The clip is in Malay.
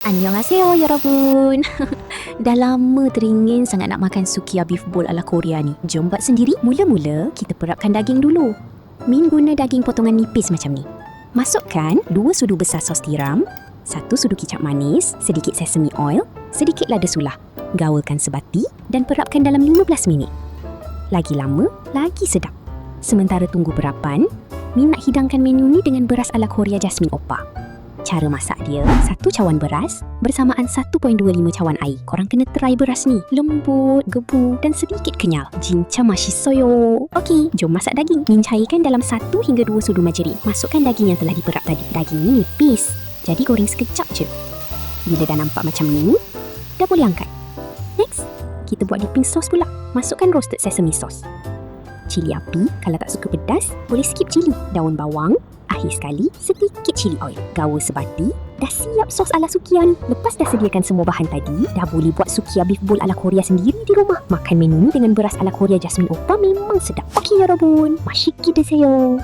Annyeonghaseyo yorobun. Dah lama teringin sangat nak makan sukiya beef bowl ala Korea ni. Jom buat sendiri. Mula-mula kita perapkan daging dulu. Min guna daging potongan nipis macam ni. Masukkan 2 sudu besar sos tiram, 1 sudu kicap manis, sedikit sesame oil, sedikit lada sulah. Gaulkan sebati dan perapkan dalam 15 minit. Lagi lama, lagi sedap. Sementara tunggu perapan, Min nak hidangkan menu ni dengan beras ala Korea Jasmine Oppa. Cara masak dia, 1 cawan beras bersamaan 1.25 cawan air. Korang kena try beras ni. Lembut, gebu dan sedikit kenyal. Jincha mashisoyo. Okey, jom masak daging. Min cairkan dalam 1 hingga 2 sudu majerin. Masukkan daging yang telah diperap tadi. Daging ni nipis, jadi goreng sekejap je. Bila dah nampak macam ni, dah boleh angkat. Next, kita buat dipping sauce pula. Masukkan roasted sesame sauce. Cili api, kalau tak suka pedas, boleh skip cili. Daun bawang, akhir sekali, sedikit cili oil. Gaul sebati, dah siap sos ala sukiya ni. Lepas dah sediakan semua bahan tadi, dah boleh buat sukiya beef bowl ala Korea sendiri di rumah. Makan menu ni dengan beras ala Korea Jasmine Oppa memang sedap. Okey yorobun, mashiki deseyo.